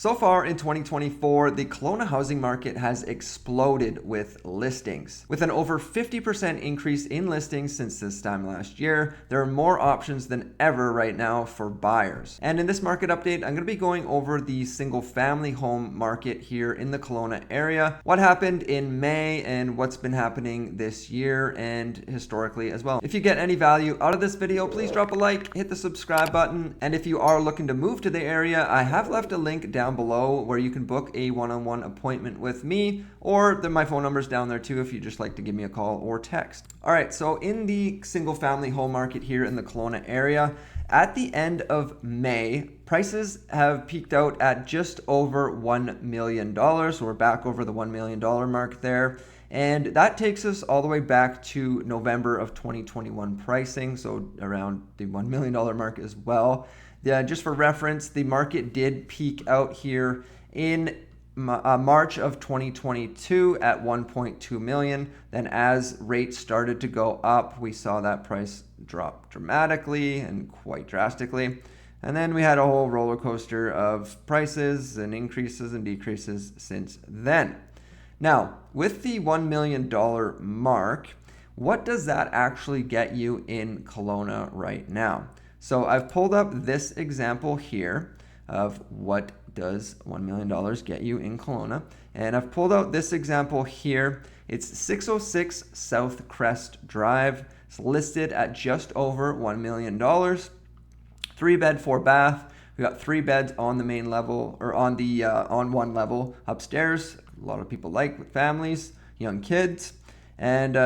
So far in 2024, the Kelowna housing market has exploded with listings. With an over 50% increase in listings since this time last year, there are more options than ever right now for buyers. And in this market update, I'm going to be going over the single family home market here in the Kelowna area, what happened in May and what's been happening this year and historically as well. If you get any value out of this video, please drop a like, hit the subscribe button, and if you are looking to move to the area, I have left a link down below where you can book a one-on-one appointment with me, or my phone number's down there too if you just like to give me a call or text. All right, so in the single family home market here in the Kelowna area, at the end of May, prices have peaked out at just over $1 million. So we're back over the $1 million mark there. And that takes us all the way back to November of 2021 pricing, so around the $1 million mark as well. Just for reference, the market did peak out here in March of 2022 at 1.2 million. Then as rates started to go up, we saw that price drop dramatically and quite drastically. And then we had a whole roller coaster of prices and increases and decreases since then. Now, with the $1 million mark, what does that actually get you in Kelowna right now? So I've pulled up this example here of what does $1 million get you in Kelowna. And I've pulled out this example here. It's 606 South Crest Drive. It's listed at just over $1 million. 3-bed, 4-bath. We got 3 beds on the main level, or on the on one level upstairs. A lot of people like with families, young kids. And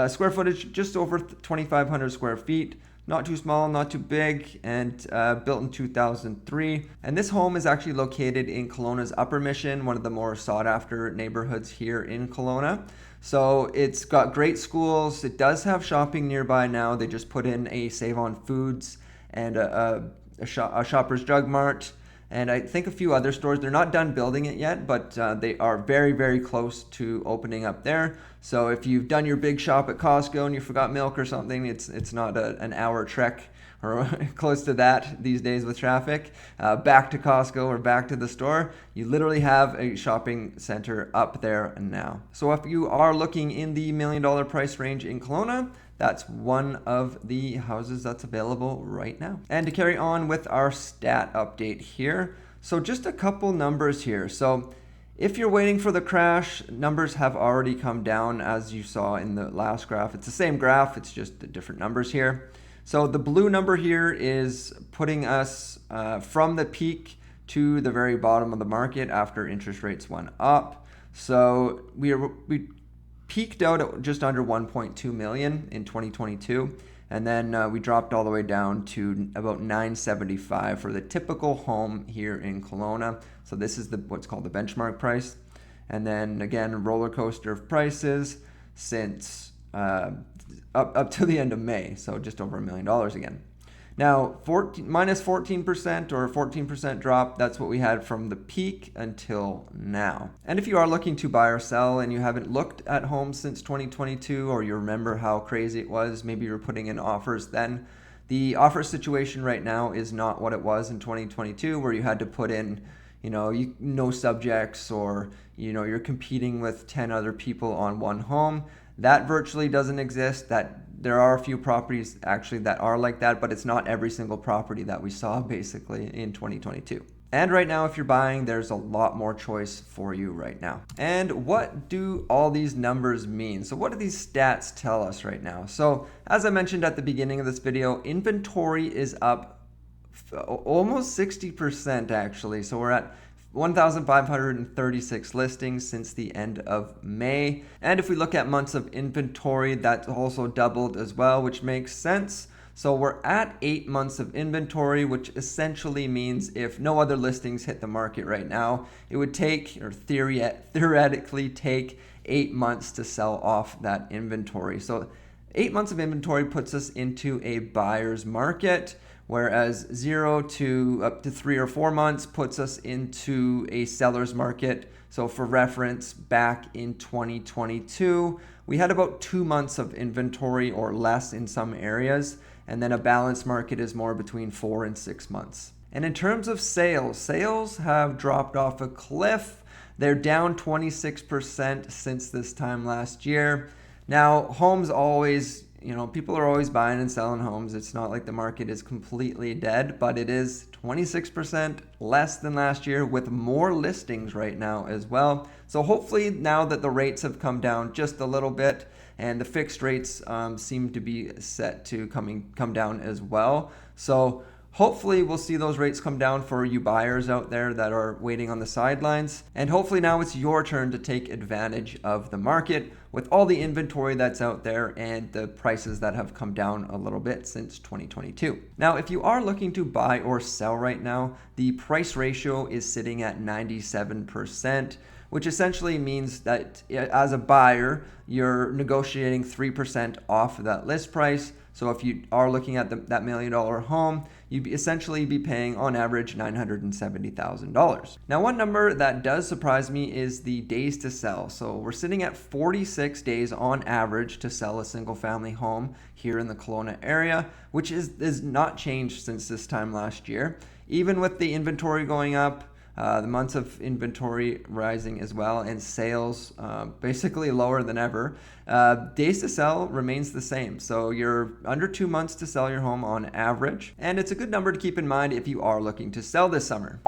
square footage just over 2,500 square feet. Not too small, not too big, and built in 2003. And this home is actually located in Kelowna's Upper Mission, one of the more sought-after neighborhoods here in Kelowna. So it's got great schools. It does have shopping nearby now. They just put in a Save on Foods and a Shoppers Drug Mart, and I think a few other stores. They're not done building it yet, but they are very, very close to opening up there. So if you've done your big shop at Costco and you forgot milk or something, it's not an hour trek or close to that these days with traffic, back to Costco or back to the store. You literally have a shopping center up there now. So if you are looking in the $1 million price range in Kelowna, that's one of the houses that's available right now. And to carry on with our stat update here, so just a couple numbers here. So if you're waiting for the crash, numbers have already come down as you saw in the last graph. It's the same graph, it's just the different numbers here. So the blue number here is putting us from the peak to the very bottom of the market after interest rates went up. So we peaked out at just under 1.2 million in 2022, and then we dropped all the way down to about 975 for the typical home here in Kelowna. So this is what's called the benchmark price. And then again, roller coaster of prices since up to the end of May, so just over $1 million again. Now, minus 14% or 14% drop, that's what we had from the peak until now. And if you are looking to buy or sell and you haven't looked at homes since 2022, or you remember how crazy it was, maybe you're putting in offers then, the offer situation right now is not what it was in 2022, where you had to put in, no subjects, or, you're competing with 10 other people on one home. That virtually doesn't exist. There are a few properties actually that are like that, but it's not every single property that we saw basically in 2022. And right now, if you're buying, there's a lot more choice for you right now. And what do all these numbers mean? So what do these stats tell us right now? So as I mentioned at the beginning of this video, inventory is up almost 60% actually. So we're at 1,536 listings since the end of May. And if we look at months of inventory, that's also doubled as well, which makes sense. So we're at 8 months of inventory, which essentially means if no other listings hit the market right now, it would take, or theoretically take 8 months to sell off that inventory. So 8 months of inventory puts us into a buyer's market, whereas 0 to up to 3 or 4 months puts us into a seller's market. So for reference, back in 2022, we had about 2 months of inventory or less in some areas, and then a balanced market is more between 4 and 6 months. And in terms of sales, sales have dropped off a cliff. They're down 26% since this time last year. Now, homes always, people are always buying and selling homes. It's not like the market is completely dead, but it is 26% less than last year with more listings right now as well. So hopefully now that the rates have come down just a little bit and the fixed rates seem to be set to come down as well. So hopefully we'll see those rates come down for you buyers out there that are waiting on the sidelines. And hopefully now it's your turn to take advantage of the market with all the inventory that's out there and the prices that have come down a little bit since 2022. Now, if you are looking to buy or sell right now, the price ratio is sitting at 97%. Which essentially means that as a buyer, you're negotiating 3% off of that list price. So if you are looking at that $1 million home, you'd essentially be paying on average $970,000. Now, one number that does surprise me is the days to sell. So we're sitting at 46 days on average to sell a single family home here in the Kelowna area, which is not changed since this time last year. Even with the inventory going up, the months of inventory rising as well, and sales basically lower than ever. Days to sell remains the same. So you're under 2 months to sell your home on average. And it's a good number to keep in mind if you are looking to sell this summer.